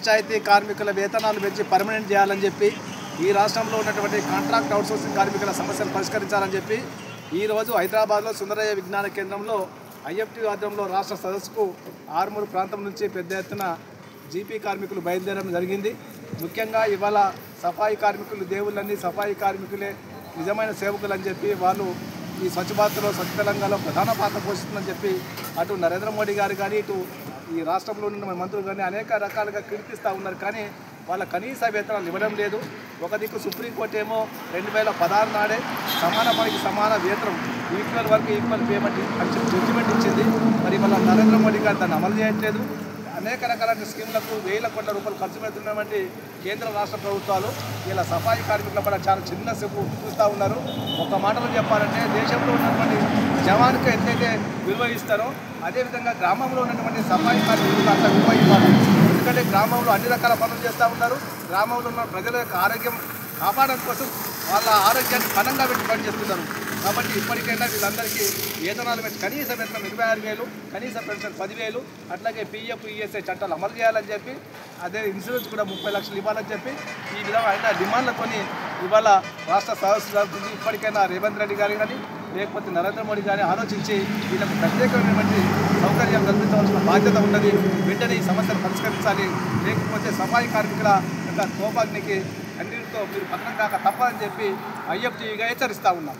పంచాయతీ కార్మికుల వేతనాలు పెంచి పర్మనెంట్ చేయాలని చెప్పి, ఈ రాష్ట్రంలో ఉన్నటువంటి కాంట్రాక్ట్ అవుట్సోర్సింగ్ కార్మికుల సమస్యలు పరిష్కరించాలని చెప్పి ఈరోజు హైదరాబాద్లో సుందరయ్య విజ్ఞాన కేంద్రంలో ఐఎఫ్టీ ఆధ్వర్యంలో రాష్ట్ర సదస్సుకు ఆర్మూరు ప్రాంతం నుంచి పెద్ద ఎత్తున జీపీ కార్మికులు బయలుదేరడం జరిగింది. ముఖ్యంగా ఇవాళ సఫాయి కార్మికులు దేవుళ్ళని, సఫాయి కార్మికులే నిజమైన సేవకులు అని చెప్పి వాళ్ళు ఈ స్వచ్ఛ భారత్లో, స్వచ్ఛ తెలంగాణలో ప్రధాన పాత్ర పోషిస్తుందని చెప్పి అటు నరేంద్ర మోడీ గారు కానీ, ఇటు ఈ రాష్ట్రంలో ఉన్న మంత్రులు కానీ అనేక రకాలుగా కీర్తిస్తూ ఉన్నారు. కానీ వాళ్ళ కనీస వేతనాలు ఇవ్వడం లేదు. ఒక దిక్కు సుప్రీంకోర్టు ఏమో 2016 నాడే సమాన పనికి సమాన వేతనం, ఈక్వల్ వర్క్ ఈక్వల్ పేమెంట్ అని జడ్జిమెంట్ ఇచ్చింది. మరి వాళ్ళ నరేంద్ర మోడీ గారు దాన్ని అమలు చేయట్లేదు. అనేక రకాలైన స్కీములకు వేల కోట్ల రూపాయలు ఖర్చు పెడుతున్నటువంటి కేంద్ర రాష్ట్ర ప్రభుత్వాలు ఇలా సఫాయి కార్మికుల పట్ల చాలా చిన్న సేపు చూస్తూ ఉన్నారు. ఒక మాటలో చెప్పాలంటే దేశంలో ఉన్నటువంటి జవాన్కి ఎంతైతే విలువ ఇస్తారో అదేవిధంగా గ్రామంలో ఉన్నటువంటి సఫాయి కార్మికులకు అంత విలువ ఇవ్వాలి. ఎందుకంటే గ్రామంలో అన్ని రకాల పనులు చేస్తూ ఉన్నారు. గ్రామంలో ఉన్న ప్రజల యొక్క ఆరోగ్యం కాపాడడం కోసం వాళ్ళ ఆరోగ్యాన్ని పణంగా పెట్టి పనిచేస్తున్నారు. కాబట్టి ఇప్పటికైనా వీళ్ళందరికీ వేతనాలు పెట్టి కనీస వేతనం 26,000, కనీస పెన్షన్ 10,000, అట్లాగే పీఎఫ్ ఈఎస్ఐ చట్టాలు అమలు చేయాలని చెప్పి, అదే ఇన్సూరెన్స్ కూడా 30 లక్షలు ఇవ్వాలని చెప్పి ఈ విధమైన డిమాండ్లతో ఇవాళ రాష్ట్ర సదస్సు జరుగుతుంది. ఇప్పటికైనా రేవంత్ రెడ్డి గారు కానీ లేకపోతే నరేంద్ర మోడీ గారిని ఆలోచించి వీళ్ళకు ప్రత్యేకమైనటువంటి సౌకర్యాలు కల్పించవలసిన బాధ్యత ఉన్నది. వెంటనే ఈ సమస్యను పరిష్కరించాలి. లేకపోతే సఫాయి కార్మికుల యొక్క కోపాగ్నికి అన్నిటితో మీరు పతనం కాక తప్పదని చెప్పి ఐఎఫ్టీగా హెచ్చరిస్తూ ఉన్నాం.